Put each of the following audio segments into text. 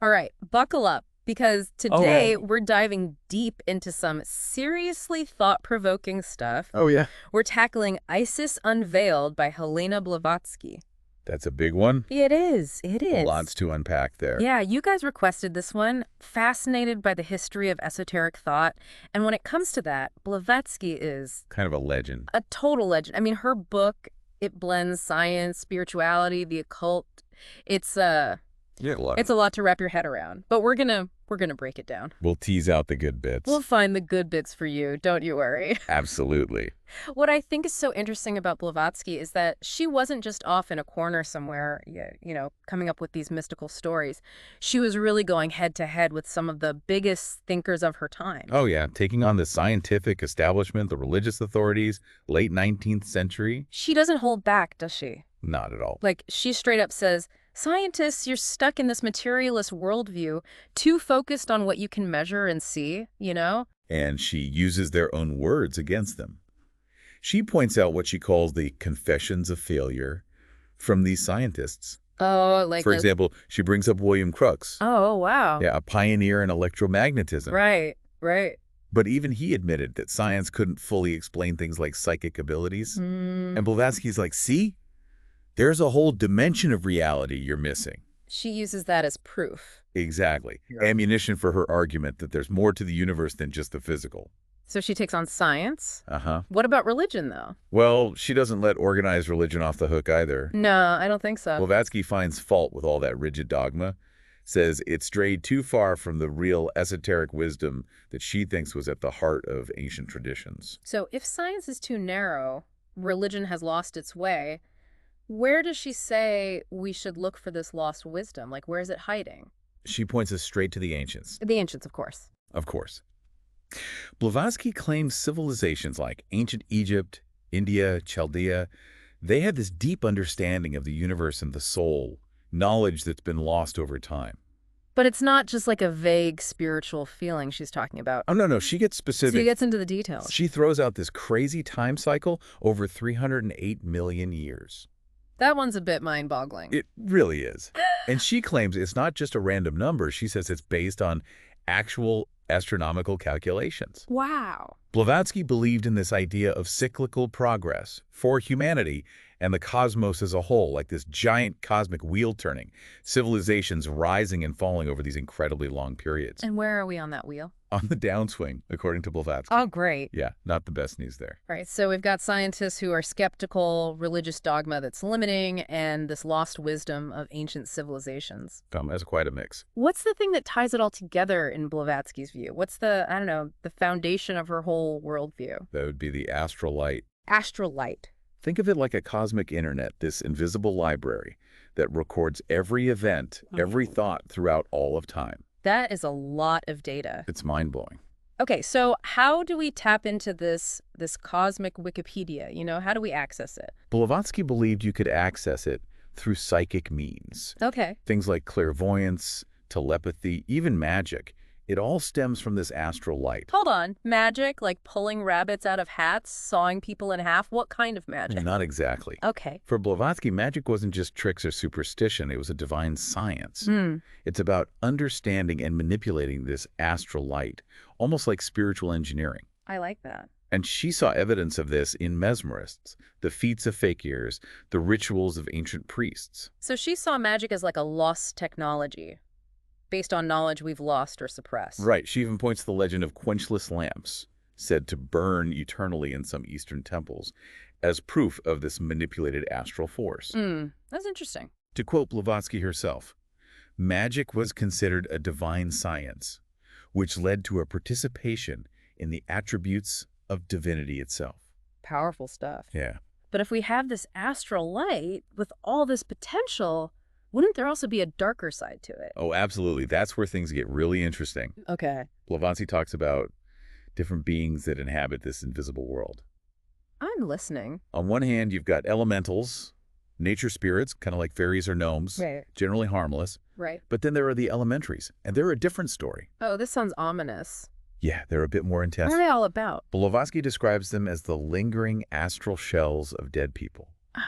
All right, buckle up, because Oh, today we're diving deep into some seriously thought-provoking stuff. oh yeah. We're tackling Isis Unveiled by Helena Blavatsky. That's a big one. It is, it is. Lots to unpack there. Yeah, you guys requested this one, fascinated by the history of esoteric thought. And when it comes to that, Blavatsky is Kind of a legend. a total legend. I mean, her book, it blends science, spirituality, the occult. It's Yeah, a lot. it's a lot to wrap your head around, but we're gonna break it down. We'll tease out the good bits. We'll find the good bits for you, don't you worry. Absolutely. What I think is so interesting about Blavatsky is that she wasn't just off in a corner somewhere, coming up with these mystical stories. She was really going head to head with some of the biggest thinkers of her time. Oh yeah, taking on the scientific establishment, the religious authorities, late 19th century. She doesn't hold back, does she? Not at all. Like, she straight up says, scientists, you're stuck in this materialist worldview, too focused on what you can measure and see, you know? And she uses their own words against them. She points out what she calls the confessions of failure from these scientists. Oh, like For example, she brings up William Crookes. Oh, wow. Yeah, a pioneer in electromagnetism. Right, right. But even he admitted that science couldn't fully explain things like psychic abilities. Mm. And Blavatsky's like, see? There's a whole dimension of reality you're missing. She uses that as proof. Exactly. Yeah. Ammunition for her argument that there's more to the universe than just the physical. So she takes on science. Uh-huh. What about religion, though? Well, she doesn't let organized religion off the hook either. No, I don't think so. Blavatsky finds fault with all that rigid dogma, says it strayed too far from the real esoteric wisdom that she thinks was at the heart of ancient traditions. So if science is too narrow, religion has lost its way, where does she say we should look for this lost wisdom? Like, where is it hiding? She points us straight to the ancients, The ancients, of course. of course. Blavatsky claims civilizations like ancient Egypt, India, Chaldea, they had this deep understanding of the universe and the soul, knowledge that's been lost over time. But it's not just like a vague spiritual feeling she's talking about. Oh, no, she gets So specific. he gets into the details. She throws out this crazy time cycle over 308 million years. That one's a bit mind-boggling. It really is. And she claims it's not just a random number. She says it's based on actual astronomical calculations. Wow. Blavatsky believed in this idea of cyclical progress for humanity and the cosmos as a whole, like this giant cosmic wheel turning, civilizations rising and falling over these incredibly long periods. And where are we on that wheel? On the downswing, according to Blavatsky. Oh, great. Yeah, not the best news there. All right, so we've got scientists who are skeptical, religious dogma that's limiting, and this lost wisdom of ancient civilizations. That's quite a mix. What's the thing that ties it all together in Blavatsky's view? What's the foundation of her whole worldview? That would be the astral light. Astral light. Think of it like a cosmic internet, this invisible library that records every event, every thought throughout all of time. That is a lot of data. It's mind-blowing. Okay, so how do we tap into this cosmic Wikipedia? How do we access it? Blavatsky believed you could access it through psychic means. Okay. Things like clairvoyance, telepathy, even magic. It all stems from this astral light. Hold on. Magic, like pulling rabbits out of hats, sawing people in half? What kind of magic? Not exactly. Okay. For Blavatsky, magic wasn't just tricks or superstition. It was a divine science. Hmm. It's about understanding and manipulating this astral light, almost like spiritual engineering. I like that. And she saw evidence of this in mesmerists, the feats of fakirs, the rituals of ancient priests. So she saw magic as like a lost technology, based on knowledge we've lost or suppressed. Right. She even points to the legend of quenchless lamps, said to burn eternally in some Eastern temples, as proof of this manipulated astral force. That's interesting. To quote Blavatsky herself, magic was considered a divine science, which led to a participation in the attributes of divinity itself. Powerful stuff. Yeah. But if we have this astral light with all this potential, wouldn't there also be a darker side to it? Oh, absolutely. That's where things get really interesting. Okay. Blavatsky talks about different beings that inhabit this invisible world. I'm listening. On one hand, you've got elementals, nature spirits, kind of like fairies or gnomes, Right. generally harmless. Right. But then there are the elementaries, and they're a different story. Oh, this sounds ominous. Yeah, they're a bit more intense. What are they all about? Blavatsky describes them as the lingering astral shells of dead people, Oh,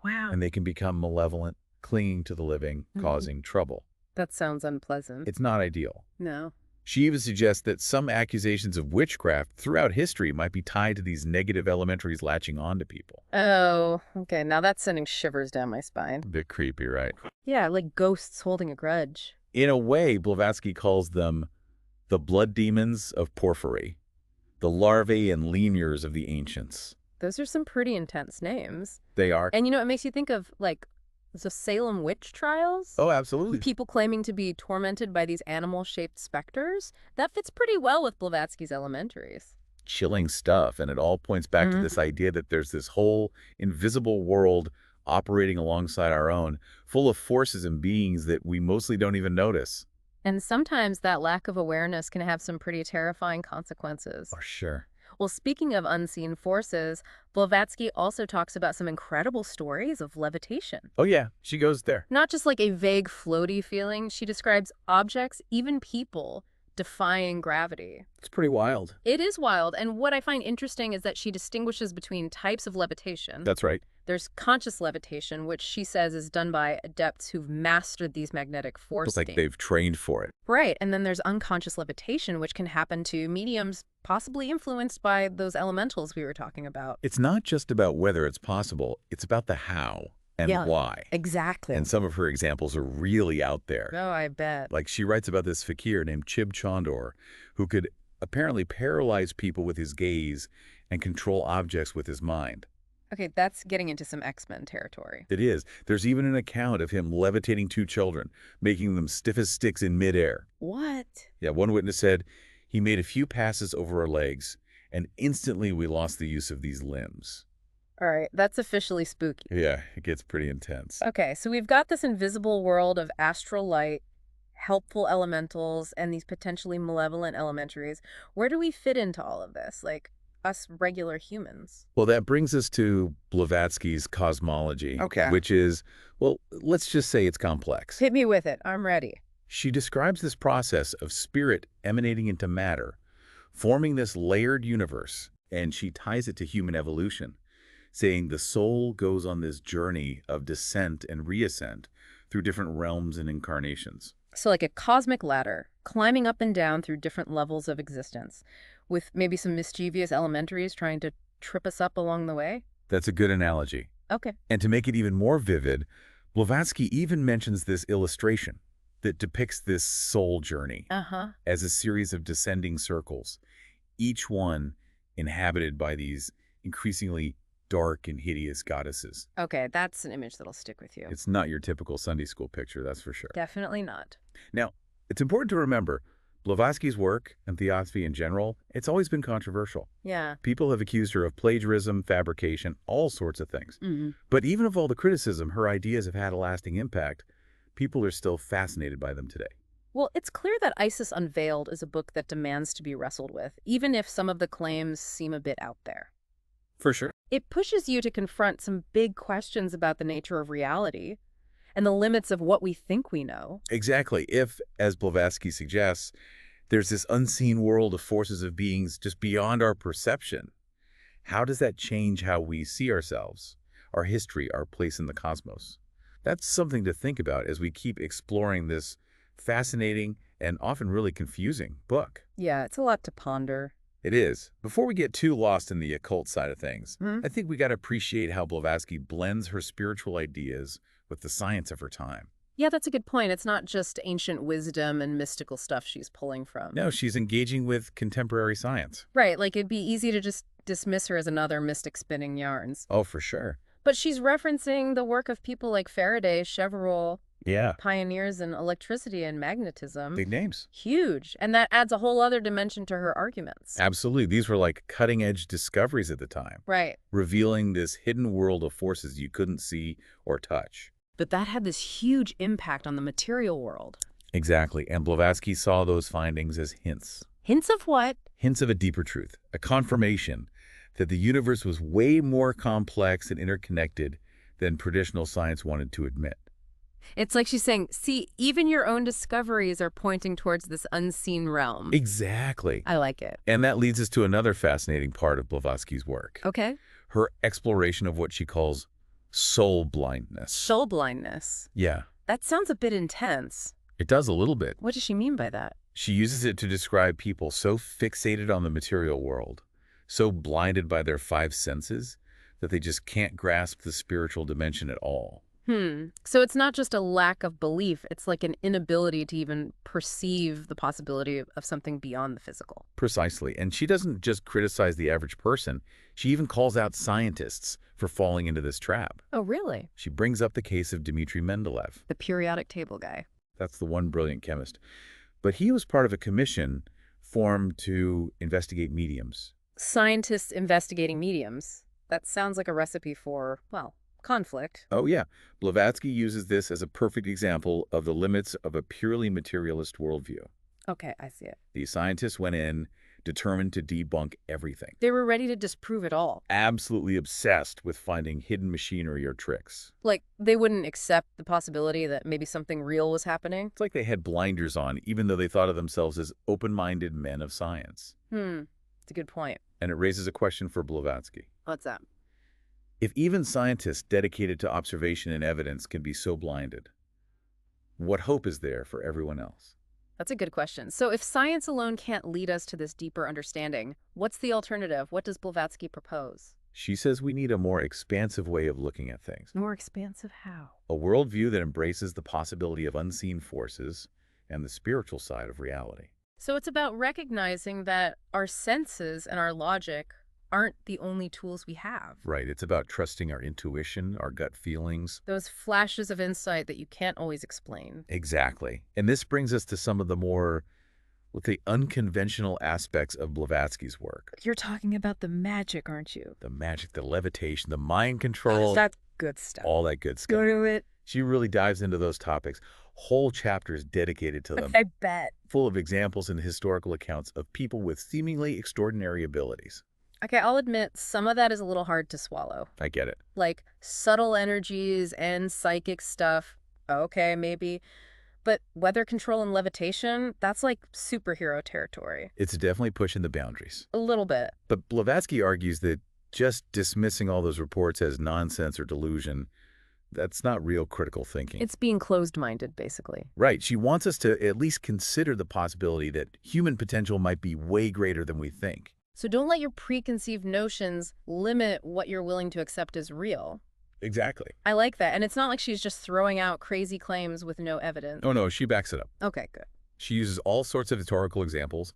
wow. and they can become malevolent, clinging to the living, causing trouble. That sounds unpleasant. It's not ideal. No. She even suggests that some accusations of witchcraft throughout history might be tied to these negative elementaries latching onto people. Oh, okay. Now that's sending shivers down my spine. A bit creepy, right? Yeah, like ghosts holding a grudge. In a way, Blavatsky calls them the blood demons of porphyry, the larvae and lemures of the ancients. Those are some pretty intense names. They are. And it makes you think of, like, the Salem witch trials? Oh, absolutely. People claiming to be tormented by these animal-shaped specters? That fits pretty well with Blavatsky's Elementaries. Chilling stuff, and it all points back to this idea that there's this whole invisible world operating alongside our own, full of forces and beings that we mostly don't even notice. And sometimes that lack of awareness can have some pretty terrifying consequences. For sure. Well, speaking of unseen forces, Blavatsky also talks about some incredible stories of levitation. Oh yeah, she goes there. Not just like a vague floaty feeling, she describes objects, even people, defying gravity. It's pretty wild. It is wild, and what I find interesting is that she distinguishes between types of levitation. That's right. There's conscious levitation, which she says is done by adepts who've mastered these magnetic force It's like states. they've trained for it. Right, and then there's unconscious levitation, which can happen to mediums possibly influenced by those elementals we were talking about. It's not just about whether it's possible, it's about the how and Yeah, why. Exactly. And some of her examples are really out there. Oh, I bet. Like she writes about this fakir named Chib Chandor, who could apparently paralyze people with his gaze and control objects with his mind. Okay, that's getting into some X-Men territory. It is. There's even an account of him levitating two children, making them stiff as sticks in midair. What? Yeah, one witness said, he made a few passes over our legs, and instantly we lost the use of these limbs. All right, that's officially spooky. Yeah, it gets pretty intense. Okay, so we've got this invisible world of astral light, helpful elementals, and these potentially malevolent elementaries. Where do we fit into all of this? Like, us regular humans? Well, that brings us to Blavatsky's cosmology, Okay. which is, well, let's just say it's complex. Hit me with it. I'm ready. She describes this process of spirit emanating into matter, forming this layered universe, and she ties it to human evolution, saying the soul goes on this journey of descent and reascent through different realms and incarnations. So like a cosmic ladder, climbing up and down through different levels of existence, with maybe some mischievous elementaries trying to trip us up along the way? That's a good analogy. Okay. And to make it even more vivid, Blavatsky even mentions this illustration that depicts this soul journey as a series of descending circles, each one inhabited by these increasingly dark and hideous goddesses. Okay, that's an image that'll stick with you. It's not your typical Sunday school picture, that's for sure. Definitely not. Now, it's important to remember, Blavatsky's work and theosophy in general, it's always been controversial. Yeah. People have accused her of plagiarism, fabrication, all sorts of things. But even of all the criticism, her ideas have had a lasting impact. People are still fascinated by them today. Well, it's clear that Isis Unveiled is a book that demands to be wrestled with, even if some of the claims seem a bit out there. For sure. It pushes you to confront some big questions about the nature of reality and the limits of what we think we know. Exactly. If, as Blavatsky suggests, there's this unseen world of forces of beings just beyond our perception, how does that change how we see ourselves, our history, our place in the cosmos? That's something to think about as we keep exploring this fascinating and often really confusing book. Yeah, it's a lot to ponder. It is. Before we get too lost in the occult side of things, I think we got to appreciate how Blavatsky blends her spiritual ideas with the science of her time. Yeah, that's a good point. It's not just ancient wisdom and mystical stuff she's pulling from. No, she's engaging with contemporary science. Right, like it'd be easy to just dismiss her as another mystic spinning yarns. Oh, for sure. But she's referencing the work of people like Faraday, Chevreul, Yeah. pioneers in electricity and magnetism. Big names. Huge. And that adds a whole other dimension to her arguments. Absolutely. These were like cutting-edge discoveries at the time, Right. revealing this hidden world of forces you couldn't see or touch. But that had this huge impact on the material world. Exactly. And Blavatsky saw those findings as hints. Hints of what? Hints of a deeper truth, a confirmation that the universe was way more complex and interconnected than traditional science wanted to admit. It's like she's saying, see, even your own discoveries are pointing towards this unseen realm. Exactly. I like it. And that leads us to another fascinating part of Blavatsky's work. Okay. Her exploration of what she calls soul blindness. Soul blindness. Yeah. That sounds a bit intense. It does a little bit. What does she mean by that? She uses it to describe people so fixated on the material world, so blinded by their five senses, that they just can't grasp the spiritual dimension at all. So it's not just a lack of belief, it's like an inability to even perceive the possibility of something beyond the physical. Precisely. And she doesn't just criticize the average person. She even calls out scientists for falling into this trap. Oh, really? She brings up the case of Dmitri Mendeleev. The periodic table guy. That's the one brilliant chemist. But he was part of a commission formed to investigate mediums. Scientists investigating mediums. That sounds like a recipe for, well, conflict. Oh, yeah. Blavatsky uses this as a perfect example of the limits of a purely materialist worldview. Okay, I see it. These scientists went in determined to debunk everything. They were ready to disprove it all. Absolutely obsessed with finding hidden machinery or tricks. Like, they wouldn't accept the possibility that maybe something real was happening? It's like they had blinders on, even though they thought of themselves as open-minded men of science. It's a good point. And it raises a question for Blavatsky. What's that? If even scientists dedicated to observation and evidence can be so blinded, what hope is there for everyone else? That's a good question. So if science alone can't lead us to this deeper understanding, what's the alternative? What does Blavatsky propose? She says we need a more expansive way of looking at things. More expansive how? A worldview that embraces the possibility of unseen forces and the spiritual side of reality. So it's about recognizing that our senses and our logic aren't the only tools we have. Right. It's about trusting our intuition, our gut feelings. Those flashes of insight that you can't always explain. Exactly. And this brings us to some of the more, let's say, unconventional aspects of Blavatsky's work. You're talking about the magic, aren't you? The magic, the levitation, the mind control. That's good stuff. All that good stuff. Go to it. She really dives into those topics. Whole chapters dedicated to them. I bet. Full of examples and historical accounts of people with seemingly extraordinary abilities. Okay, I'll admit some of that is a little hard to swallow. I get it. Like subtle energies and psychic stuff. Okay, maybe. But weather control and levitation, that's like superhero territory. It's definitely pushing the boundaries. A little bit. But Blavatsky argues that just dismissing all those reports as nonsense or delusion, that's not real critical thinking. It's being closed-minded, basically. Right. She wants us to at least consider the possibility that human potential might be way greater than we think. So don't let your preconceived notions limit what you're willing to accept as real. Exactly. I like that. And it's not like she's just throwing out crazy claims with no evidence. Oh, no, she backs it up. Okay, good. She uses all sorts of historical examples,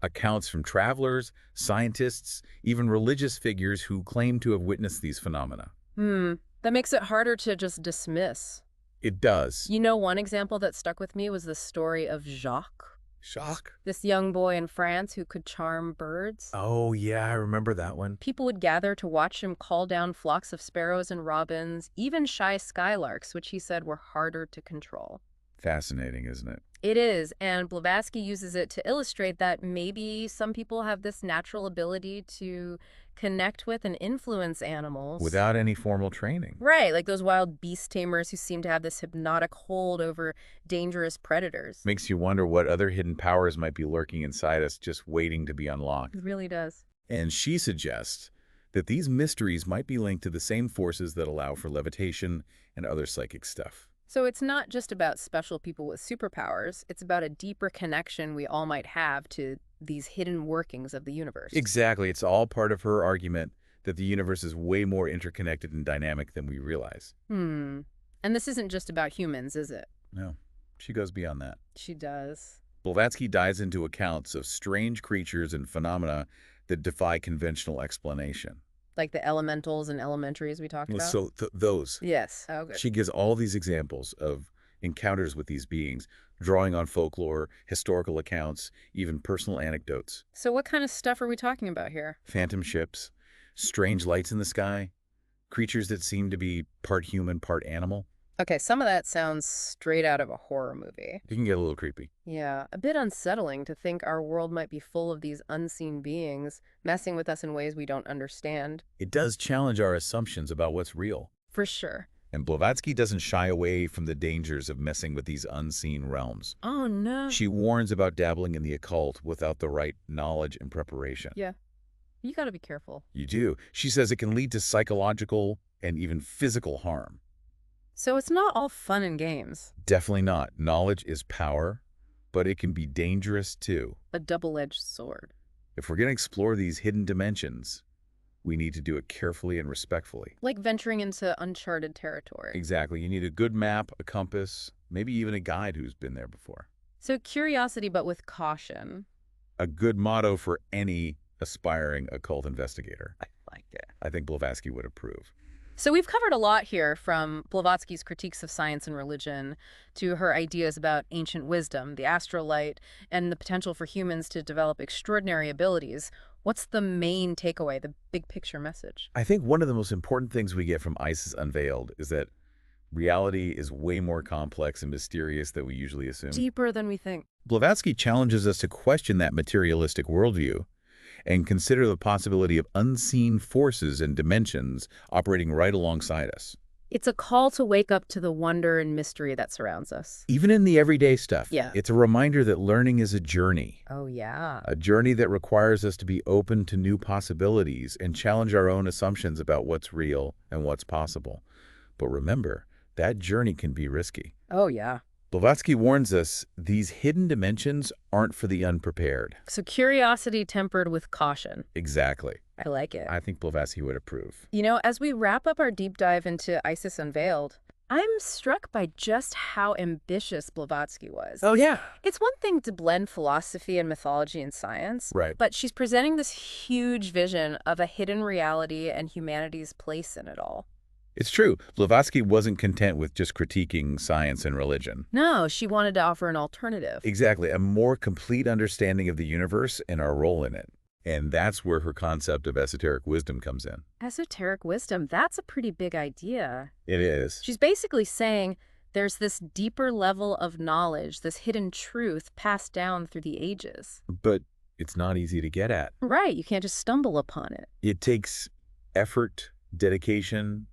accounts from travelers, scientists, even religious figures who claim to have witnessed these phenomena. That makes it harder to just dismiss. It does. You know, one example that stuck with me was the story of Jacques. Shock. This young boy in France who could charm birds. Oh, yeah, I remember that one. People would gather to watch him call down flocks of sparrows and robins, even shy skylarks, which he said were harder to control. Fascinating, isn't it? It is, and Blavatsky uses it to illustrate that maybe some people have this natural ability to connect with and influence animals. Without any formal training. Right, like those wild beast tamers who seem to have this hypnotic hold over dangerous predators. Makes you wonder what other hidden powers might be lurking inside us just waiting to be unlocked. It really does. And she suggests that these mysteries might be linked to the same forces that allow for levitation and other psychic stuff. So it's not just about special people with superpowers, it's about a deeper connection we all might have to these hidden workings of the universe. Exactly. It's all part of her argument that the universe is way more interconnected and dynamic than we realize. And this isn't just about humans, is it? No, she goes beyond that. She does. Blavatsky dives into accounts of strange creatures and phenomena that defy conventional explanation. Like the elementals and elementaries we talked about? So those. Yes. Oh, good. She gives all these examples of encounters with these beings, drawing on folklore, historical accounts, even personal anecdotes. So what kind of stuff are we talking about here? Phantom ships, strange lights in the sky, creatures that seem to be part human, part animal. Okay, some of that sounds straight out of a horror movie. It can get a little creepy. Yeah, a bit unsettling to think our world might be full of these unseen beings, messing with us in ways we don't understand. It does challenge our assumptions about what's real. For sure. And Blavatsky doesn't shy away from the dangers of messing with these unseen realms. Oh, no. She warns about dabbling in the occult without the right knowledge and preparation. Yeah. You gotta be careful. You do. She says it can lead to psychological and even physical harm. So it's not all fun and games. Definitely not. Knowledge is power, but it can be dangerous too. A double-edged sword. If we're going to explore these hidden dimensions, we need to do it carefully and respectfully. Like venturing into uncharted territory. Exactly. You need a good map, a compass, maybe even a guide who's been there before. So curiosity, but with caution. A good motto for any aspiring occult investigator. I like it. I think Blavatsky would approve. So we've covered a lot here, from Blavatsky's critiques of science and religion to her ideas about ancient wisdom, the astral light, and the potential for humans to develop extraordinary abilities. What's the main takeaway, the big picture message? I think one of the most important things we get from Isis Unveiled is that reality is way more complex and mysterious than we usually assume. Deeper than we think. Blavatsky challenges us to question that materialistic worldview and consider the possibility of unseen forces and dimensions operating right alongside us. It's a call to wake up to the wonder and mystery that surrounds us. Even in the everyday stuff, Yeah. it's a reminder that learning is a journey. Oh, yeah. A journey that requires us to be open to new possibilities and challenge our own assumptions about what's real and what's possible. But remember, that journey can be risky. Oh, yeah. Blavatsky warns us these hidden dimensions aren't for the unprepared. So curiosity tempered with caution. Exactly. I like it. I think Blavatsky would approve. You know, as we wrap up our deep dive into Isis Unveiled, I'm struck by just how ambitious Blavatsky was. Oh, yeah. It's one thing to blend philosophy and mythology and science, Right. but she's presenting this huge vision of a hidden reality and humanity's place in it all. It's true. Blavatsky wasn't content with just critiquing science and religion. No, she wanted to offer an alternative. Exactly. A more complete understanding of the universe and our role in it. And that's where her concept of esoteric wisdom comes in. Esoteric wisdom, that's a pretty big idea. It is. She's basically saying there's this deeper level of knowledge, this hidden truth passed down through the ages. But it's not easy to get at. Right, you can't just stumble upon it. It takes effort, dedication,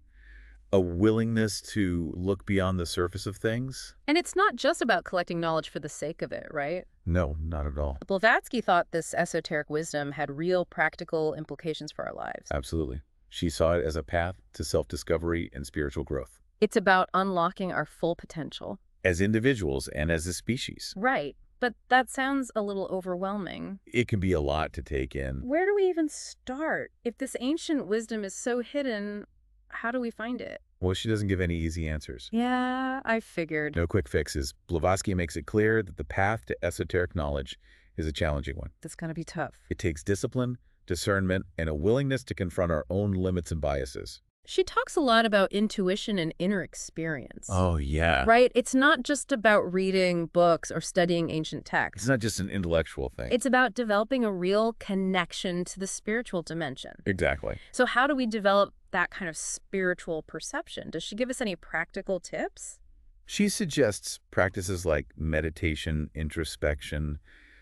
a willingness to look beyond the surface of things. And it's not just about collecting knowledge for the sake of it, right? No, not at all. Blavatsky thought this esoteric wisdom had real practical implications for our lives. Absolutely. She saw it as a path to self-discovery and spiritual growth. It's about unlocking our full potential. As individuals and as a species. Right, but that sounds a little overwhelming. It can be a lot to take in. Where do we even start? If this ancient wisdom is so hidden, how do we find it? Well, she doesn't give any easy answers. Yeah, I figured. No quick fixes. Blavatsky makes it clear that the path to esoteric knowledge is a challenging one. That's gonna be tough. It takes discipline, discernment, and a willingness to confront our own limits and biases. She talks a lot about intuition and inner experience. Oh, yeah. Right? It's not just about reading books or studying ancient texts. It's not just an intellectual thing. It's about developing a real connection to the spiritual dimension. Exactly. So how do we develop that kind of spiritual perception? Does she give us any practical tips? She suggests practices like meditation, introspection,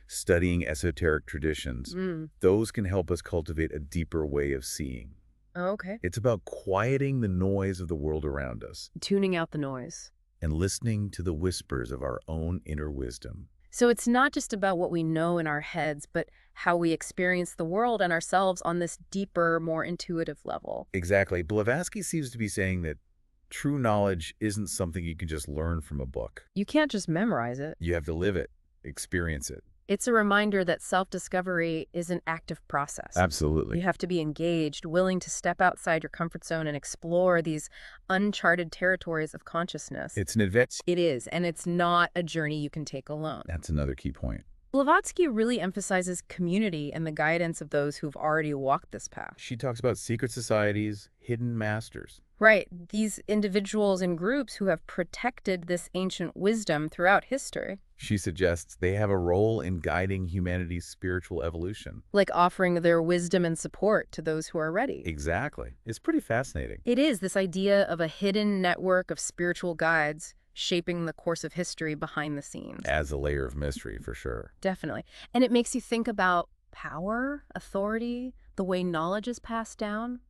studying esoteric traditions. Those can help us cultivate a deeper way of seeing. Oh, okay. It's about quieting the noise of the world around us Tuning out the noise. and listening to the whispers of our own inner wisdom. So it's not just about what we know in our heads, but how we experience the world and ourselves on this deeper, more intuitive level. Exactly. Blavatsky seems to be saying that true knowledge isn't something you can just learn from a book. You can't just memorize it. You have to live it, experience it. It's a reminder that self-discovery is an active process. Absolutely. You have to be engaged, willing to step outside your comfort zone and explore these uncharted territories of consciousness. It's an adventure. It is, and it's not a journey you can take alone. That's another key point. Blavatsky really emphasizes community and the guidance of those who've already walked this path. She talks about secret societies, hidden masters. Right, these individuals and groups who have protected this ancient wisdom throughout history. She suggests they have a role in guiding humanity's spiritual evolution. Like offering their wisdom and support to those who are ready. Exactly. It's pretty fascinating. It is this idea of a hidden network of spiritual guides shaping the course of history behind the scenes. Adds a layer of mystery, for sure. Definitely. And it makes you think about power, authority, the way knowledge is passed down.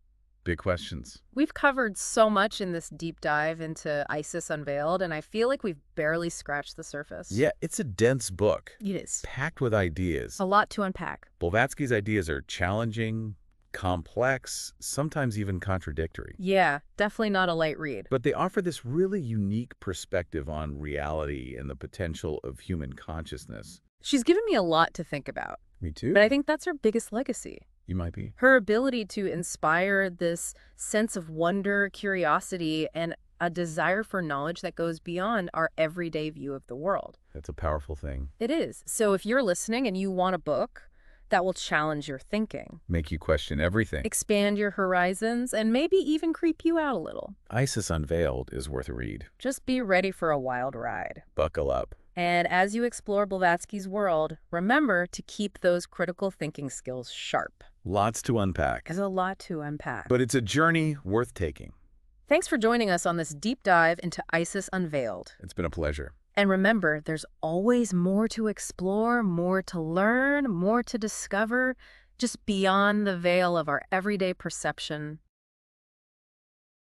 Big questions. We've covered so much in this deep dive into Isis Unveiled, and I feel like we've barely scratched the surface. Yeah, it's a dense book. It is. Packed with ideas. A lot to unpack. Blavatsky's ideas are challenging, complex, sometimes even contradictory. Yeah, definitely not a light read. But they offer this really unique perspective on reality and the potential of human consciousness. She's given me a lot to think about, Me too. but I think that's her biggest legacy. You might be. Her ability to inspire this sense of wonder, curiosity, and a desire for knowledge that goes beyond our everyday view of the world. That's a powerful thing. It is. So if you're listening and you want a book that will challenge your thinking, Make you question everything. expand your horizons, and maybe even creep you out a little, Isis Unveiled is worth a read. just be ready for a wild ride. Buckle up. And as you explore Blavatsky's world, remember to keep those critical thinking skills sharp. Lots to unpack. There's a lot to unpack. But it's a journey worth taking. Thanks for joining us on this deep dive into Isis Unveiled. It's been a pleasure. And remember, there's always more to explore, more to learn, more to discover, just beyond the veil of our everyday perception